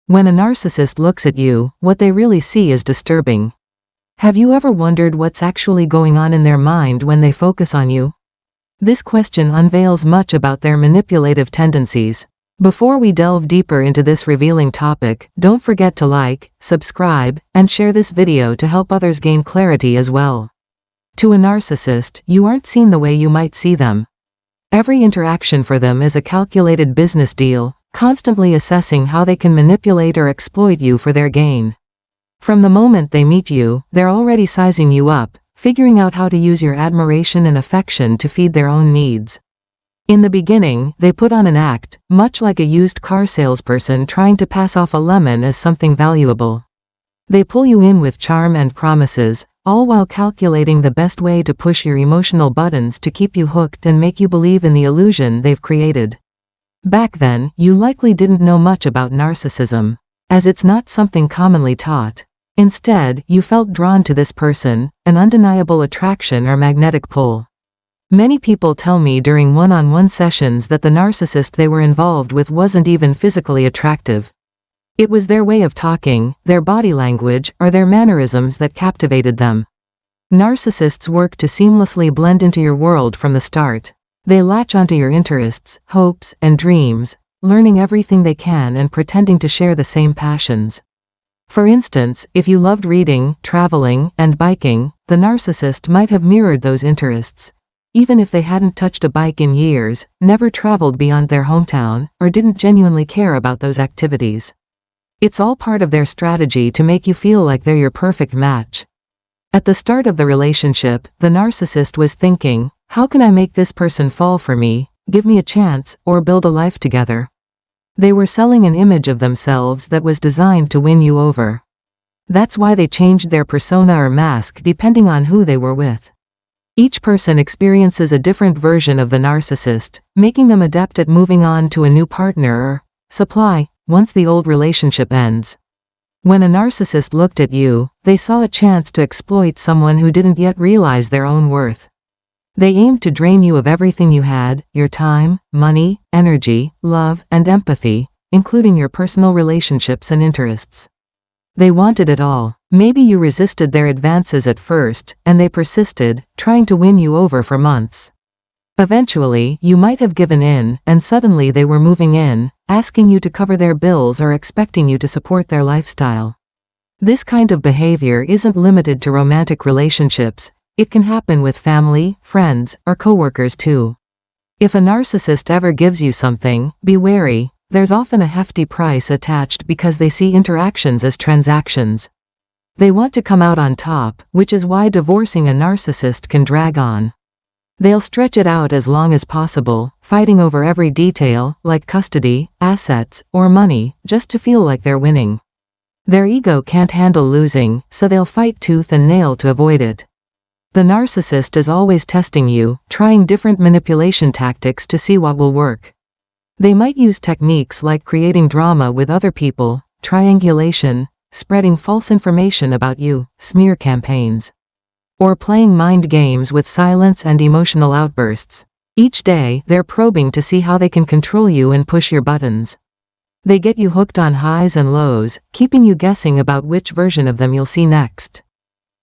When a narcissist looks at you, what they really see is disturbing. Have you ever wondered what's actually going on in their mind when they focus on you? This question unveils much about their manipulative tendencies. Before we delve deeper into this revealing topic, don't forget to like, subscribe, and share this video to help others gain clarity as well. To a narcissist, you aren't seen the way you might see them. Every interaction for them is a calculated business deal, constantly assessing how they can manipulate or exploit you for their gain. From the moment they meet you, they're already sizing you up, figuring out how to use your admiration and affection to feed their own needs. In the beginning, they put on an act, much like a used car salesperson trying to pass off a lemon as something valuable. They pull you in with charm and promises, all while calculating the best way to push your emotional buttons to keep you hooked and make you believe in the illusion they've created. Back then, you likely didn't know much about narcissism, as it's not something commonly taught. Instead, you felt drawn to this person, an undeniable attraction or magnetic pull. Many people tell me during one-on-one sessions that the narcissist they were involved with wasn't even physically attractive. It was their way of talking, their body language, or their mannerisms that captivated them. Narcissists work to seamlessly blend into your world from the start. They latch onto your interests, hopes, and dreams, learning everything they can and pretending to share the same passions. For instance, if you loved reading, traveling, and biking, the narcissist might have mirrored those interests. Even if they hadn't touched a bike in years, never traveled beyond their hometown, or didn't genuinely care about those activities. It's all part of their strategy to make you feel like they're your perfect match. At the start of the relationship, the narcissist was thinking, how can I make this person fall for me, give me a chance, or build a life together? They were selling an image of themselves that was designed to win you over. That's why they changed their persona or mask depending on who they were with. Each person experiences a different version of the narcissist, making them adept at moving on to a new partner or supply once the old relationship ends. When a narcissist looked at you, they saw a chance to exploit someone who didn't yet realize their own worth. They aimed to drain you of everything you had, your time, money, energy, love, and empathy, including your personal relationships and interests. They wanted it all. Maybe you resisted their advances at first, and they persisted, trying to win you over for months. Eventually, you might have given in, and suddenly they were moving in, asking you to cover their bills or expecting you to support their lifestyle. This kind of behavior isn't limited to romantic relationships. It can happen with family, friends, or coworkers too. If a narcissist ever gives you something, be wary. There's often a hefty price attached because they see interactions as transactions. They want to come out on top, which is why divorcing a narcissist can drag on. They'll stretch it out as long as possible, fighting over every detail, like custody, assets, or money, just to feel like they're winning. Their ego can't handle losing, so they'll fight tooth and nail to avoid it. The narcissist is always testing you, trying different manipulation tactics to see what will work. They might use techniques like creating drama with other people, triangulation, spreading false information about you, smear campaigns, or playing mind games with silence and emotional outbursts. Each day, they're probing to see how they can control you and push your buttons. They get you hooked on highs and lows, keeping you guessing about which version of them you'll see next.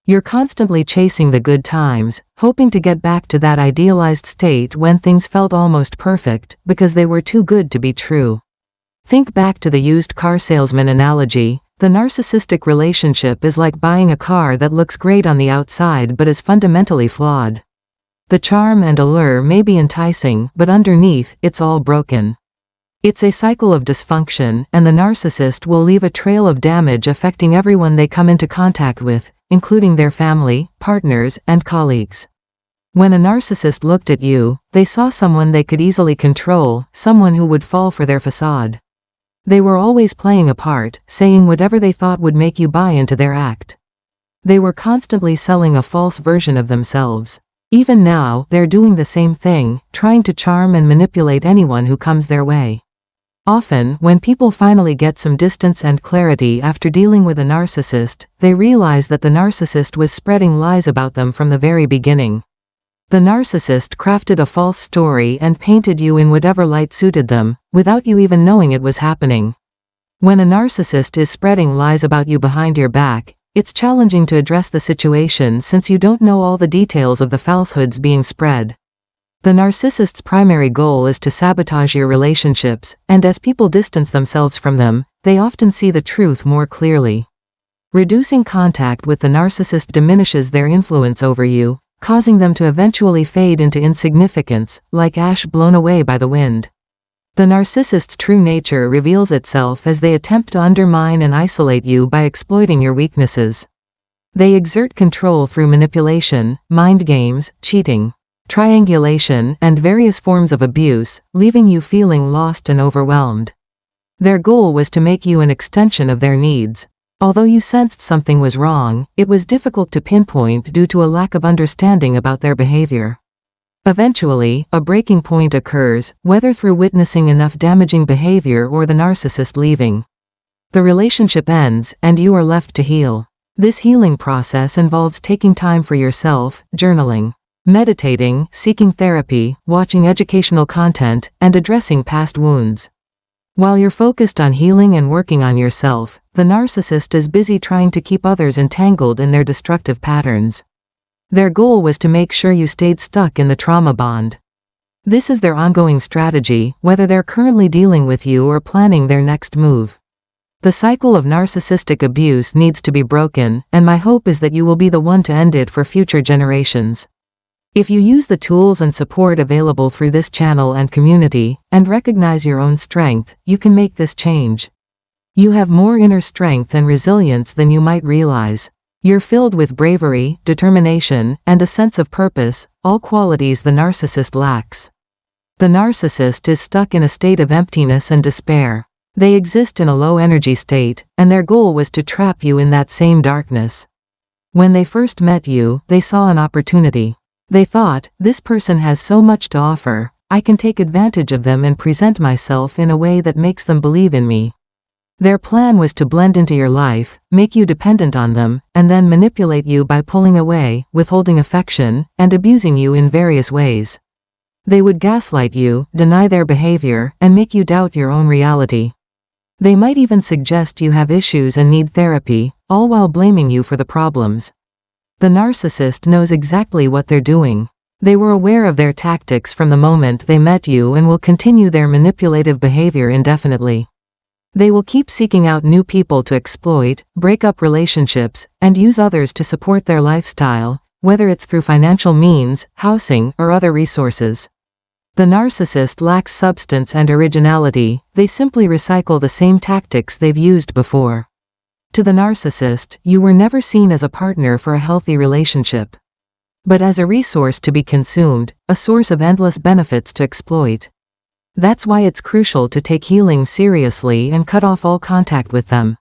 You're constantly chasing the good times, hoping to get back to that idealized state when things felt almost perfect, because they were too good to be true. Think back to the used car salesman analogy. The narcissistic relationship is like buying a car that looks great on the outside but is fundamentally flawed. The charm and allure may be enticing, but underneath, it's all broken. It's a cycle of dysfunction, and the narcissist will leave a trail of damage affecting everyone they come into contact with, including their family, partners, and colleagues. When a narcissist looked at you, they saw someone they could easily control, someone who would fall for their facade. They were always playing a part, saying whatever they thought would make you buy into their act. They were constantly selling a false version of themselves. Even now, they're doing the same thing, trying to charm and manipulate anyone who comes their way. Often, when people finally get some distance and clarity after dealing with a narcissist, they realize that the narcissist was spreading lies about them from the very beginning. The narcissist crafted a false story and painted you in whatever light suited them, without you even knowing it was happening. When a narcissist is spreading lies about you behind your back, it's challenging to address the situation since you don't know all the details of the falsehoods being spread. The narcissist's primary goal is to sabotage your relationships, and as people distance themselves from them, they often see the truth more clearly. Reducing contact with the narcissist diminishes their influence over you, causing them to eventually fade into insignificance, like ash blown away by the wind. The narcissist's true nature reveals itself as they attempt to undermine and isolate you by exploiting your weaknesses. They exert control through manipulation, mind games, cheating, triangulation, and various forms of abuse, leaving you feeling lost and overwhelmed. Their goal was to make you an extension of their needs. Although you sensed something was wrong, it was difficult to pinpoint due to a lack of understanding about their behavior. Eventually, a breaking point occurs, whether through witnessing enough damaging behavior or the narcissist leaving. The relationship ends, and you are left to heal. This healing process involves taking time for yourself, journaling, meditating, seeking therapy, watching educational content, and addressing past wounds. While you're focused on healing and working on yourself, the narcissist is busy trying to keep others entangled in their destructive patterns. Their goal was to make sure you stayed stuck in the trauma bond. This is their ongoing strategy, whether they're currently dealing with you or planning their next move. The cycle of narcissistic abuse needs to be broken, and my hope is that you will be the one to end it for future generations. If you use the tools and support available through this channel and community, and recognize your own strength, you can make this change. You have more inner strength and resilience than you might realize. You're filled with bravery, determination, and a sense of purpose, all qualities the narcissist lacks. The narcissist is stuck in a state of emptiness and despair. They exist in a low-energy state, and their goal was to trap you in that same darkness. When they first met you, they saw an opportunity. They thought, this person has so much to offer, I can take advantage of them and present myself in a way that makes them believe in me. Their plan was to blend into your life, make you dependent on them, and then manipulate you by pulling away, withholding affection, and abusing you in various ways. They would gaslight you, deny their behavior, and make you doubt your own reality. They might even suggest you have issues and need therapy, all while blaming you for the problems. The narcissist knows exactly what they're doing. They were aware of their tactics from the moment they met you and will continue their manipulative behavior indefinitely. They will keep seeking out new people to exploit, break up relationships, and use others to support their lifestyle, whether it's through financial means, housing, or other resources. The narcissist lacks substance and originality, they simply recycle the same tactics they've used before. To the narcissist, you were never seen as a partner for a healthy relationship, but as a resource to be consumed, a source of endless benefits to exploit. That's why it's crucial to take healing seriously and cut off all contact with them.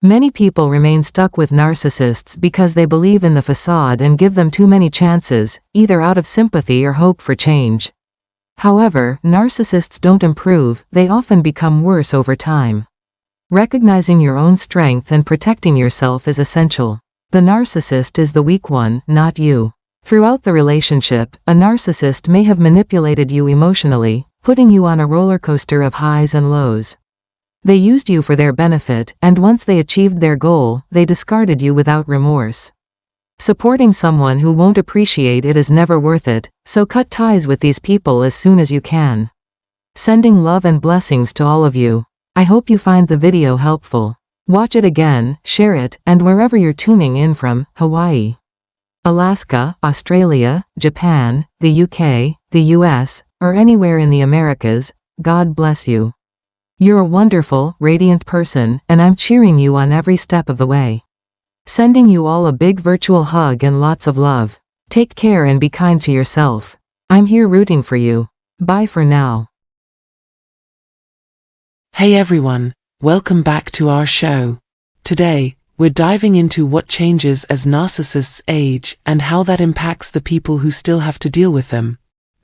Many people remain stuck with narcissists because they believe in the facade and give them too many chances, either out of sympathy or hope for change. However, narcissists don't improve, they often become worse over time. Recognizing your own strength and protecting yourself is essential. The narcissist is the weak one, not you. Throughout the relationship, a narcissist may have manipulated you emotionally, putting you on a roller coaster of highs and lows. They used you for their benefit, and once they achieved their goal, they discarded you without remorse. Supporting someone who won't appreciate it is never worth it, so cut ties with these people as soon as you can. Sending love and blessings to all of you. I hope you find the video helpful. Watch it again, share it, and wherever you're tuning in from, Hawaii, Alaska, Australia, Japan, the UK, the US, or anywhere in the Americas, God bless you. You're a wonderful, radiant person, and I'm cheering you on every step of the way. Sending you all a big virtual hug and lots of love. Take care and be kind to yourself. I'm here rooting for you. Bye for now. Hey everyone, welcome back to our show. Today, we're diving into what changes as narcissists age and how that impacts the people who still have to deal with them.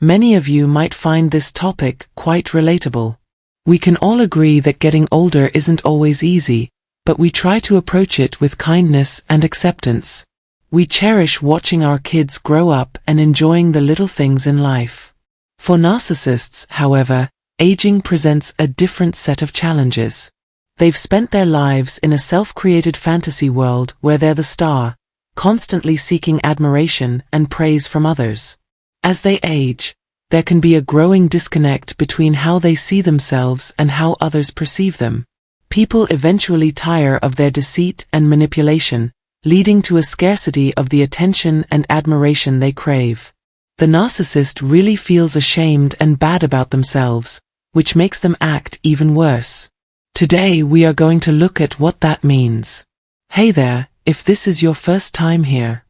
Many of you might find this topic quite relatable. We can all agree that getting older isn't always easy, but we try to approach it with kindness and acceptance. We cherish watching our kids grow up and enjoying the little things in life. For narcissists, however, aging presents a different set of challenges. They've spent their lives in a self-created fantasy world where they're the star, constantly seeking admiration and praise from others. As they age, there can be a growing disconnect between how they see themselves and how others perceive them. People eventually tire of their deceit and manipulation, leading to a scarcity of the attention and admiration they crave. The narcissist really feels ashamed and bad about themselves, which makes them act even worse. Today we are going to look at what that means. Hey there, if this is your first time here.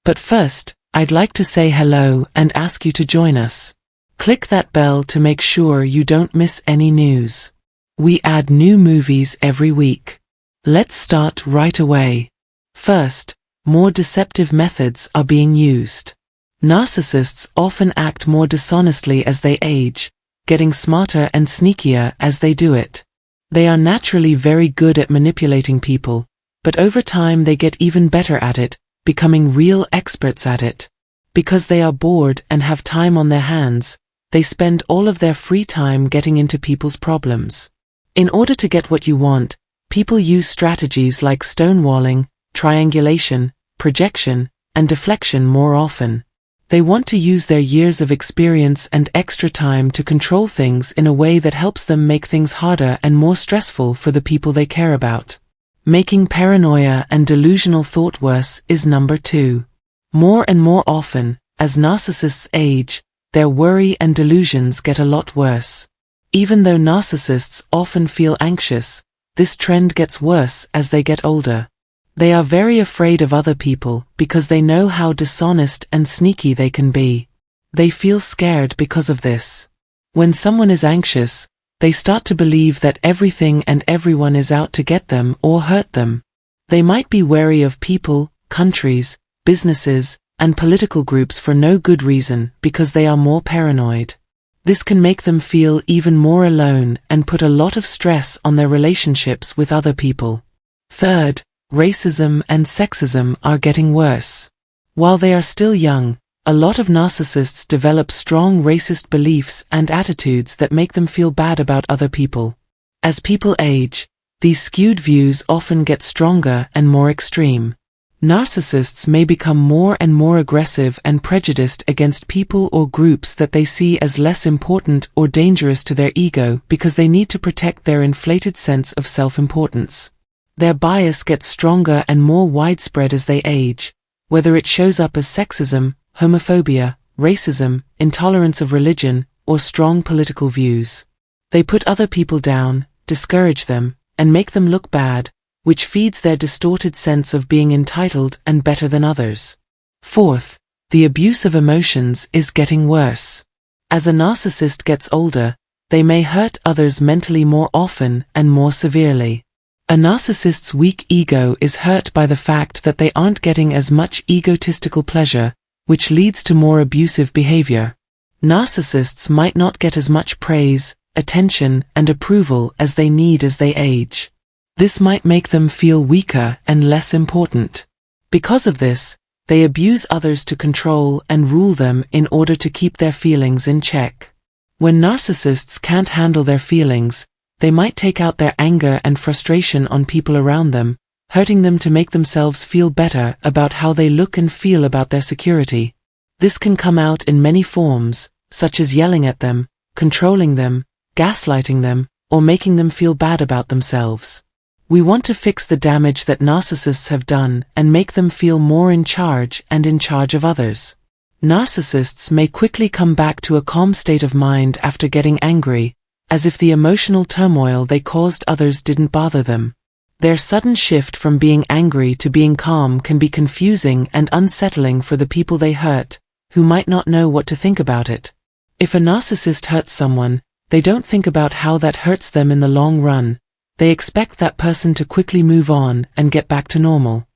But first, I'd like to say hello and ask you to join us. Click that bell to make sure you don't miss any news. We add new movies every week. Let's start right away. First, more deceptive methods are being used. Narcissists often act more dishonestly as they age, getting smarter and sneakier as they do it. They are naturally very good at manipulating people, but over time they get even better at it, becoming real experts at it. Because they are bored and have time on their hands, they spend all of their free time getting into people's problems. In order to get what you want, people use strategies like stonewalling, triangulation, projection, and deflection more often. They want to use their years of experience and extra time to control things in a way that helps them make things harder and more stressful for the people they care about. Making paranoia and delusional thought worse is number 2. More and more often, as narcissists age, their worry and delusions get a lot worse. Even though narcissists often feel anxious, this trend gets worse as they get older. They are very afraid of other people because they know how dishonest and sneaky they can be. They feel scared because of this. When someone is anxious, they start to believe that everything and everyone is out to get them or hurt them. They might be wary of people, countries, businesses, and political groups for no good reason because they are more paranoid. This can make them feel even more alone and put a lot of stress on their relationships with other people. Third, racism and sexism are getting worse. While they are still young, a lot of narcissists develop strong racist beliefs and attitudes that make them feel bad about other people. As people age, these skewed views often get stronger and more extreme. Narcissists may become more and more aggressive and prejudiced against people or groups that they see as less important or dangerous to their ego because they need to protect their inflated sense of self-importance. Their bias gets stronger and more widespread as they age, whether it shows up as sexism, homophobia, racism, intolerance of religion, or strong political views. They put other people down, discourage them, and make them look bad, which feeds their distorted sense of being entitled and better than others. Fourth, the abuse of emotions is getting worse. As a narcissist gets older, they may hurt others mentally more often and more severely. A narcissist's weak ego is hurt by the fact that they aren't getting as much egotistical pleasure, which leads to more abusive behavior. Narcissists might not get as much praise, attention, and approval as they need as they age. This might make them feel weaker and less important. Because of this, they abuse others to control and rule them in order to keep their feelings in check. When narcissists can't handle their feelings, they might take out their anger and frustration on people around them, hurting them to make themselves feel better about how they look and feel about their security. This can come out in many forms, such as yelling at them, controlling them, gaslighting them, or making them feel bad about themselves. We want to fix the damage that narcissists have done and make them feel more in charge and in charge of others. Narcissists may quickly come back to a calm state of mind after getting angry, as if the emotional turmoil they caused others didn't bother them. Their sudden shift from being angry to being calm can be confusing and unsettling for the people they hurt, who might not know what to think about it. If a narcissist hurts someone, they don't think about how that hurts them in the long run. They expect that person to quickly move on and get back to normal.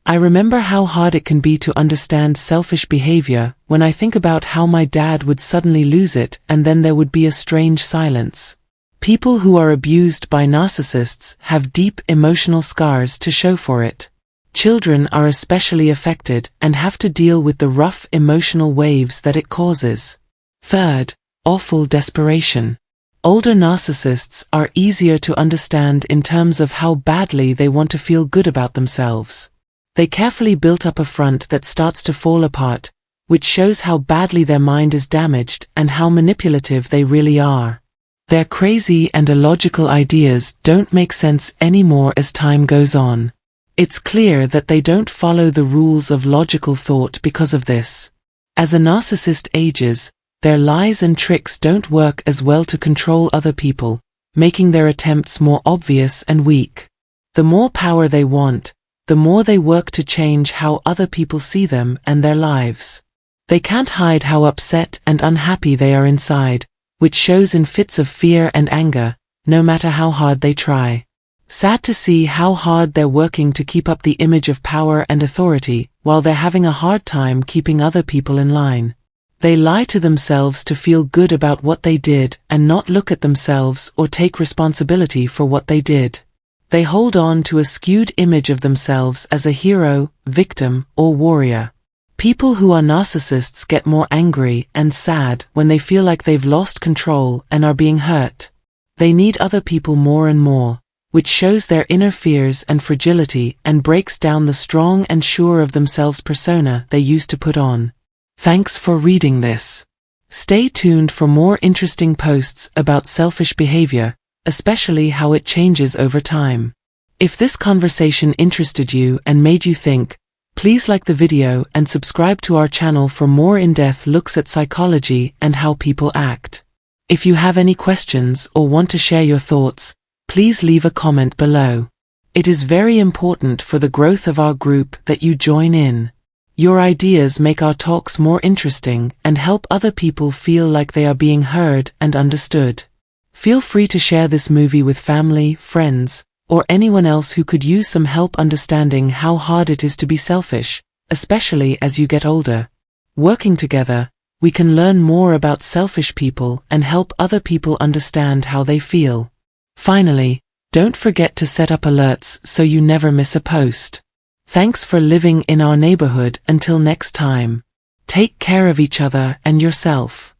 I remember how hard it can be to understand selfish behavior when I think about how my dad would suddenly lose it and then there would be a strange silence. People who are abused by narcissists have deep emotional scars to show for it. Children are especially affected and have to deal with the rough emotional waves that it causes. Third, awful desperation. Older narcissists are easier to understand in terms of how badly they want to feel good about themselves. They carefully built up a front that starts to fall apart, which shows how badly their mind is damaged and how manipulative they really are. Their crazy and illogical ideas don't make sense anymore as time goes on. It's clear that they don't follow the rules of logical thought because of this. As a narcissist ages, their lies and tricks don't work as well to control other people, making their attempts more obvious and weak. The more power they want, the more they work to change how other people see them and their lives. They can't hide how upset and unhappy they are inside, which shows in fits of fear and anger, no matter how hard they try. Sad to see how hard they're working to keep up the image of power and authority, while they're having a hard time keeping other people in line. They lie to themselves to feel good about what they did and not look at themselves or take responsibility for what they did. They hold on to a skewed image of themselves as a hero, victim, or warrior. People who are narcissists get more angry and sad when they feel like they've lost control and are being hurt. They need other people more and more, which shows their inner fears and fragility and breaks down the strong and sure of themselves persona they used to put on. Thanks for reading this. Stay tuned for more interesting posts about selfish behavior, especially how it changes over time. If this conversation interested you and made you think, please like the video and subscribe to our channel for more in-depth looks at psychology and how people act. If you have any questions or want to share your thoughts, please leave a comment below. It is very important for the growth of our group that you join in. Your ideas make our talks more interesting and help other people feel like they are being heard and understood. Feel free to share this movie with family, friends, or anyone else who could use some help understanding how hard it is to be selfish, especially as you get older. Working together, we can learn more about selfish people and help other people understand how they feel. Finally, don't forget to set up alerts so you never miss a post. Thanks for living in our neighborhood. Until next time. Take care of each other and yourself.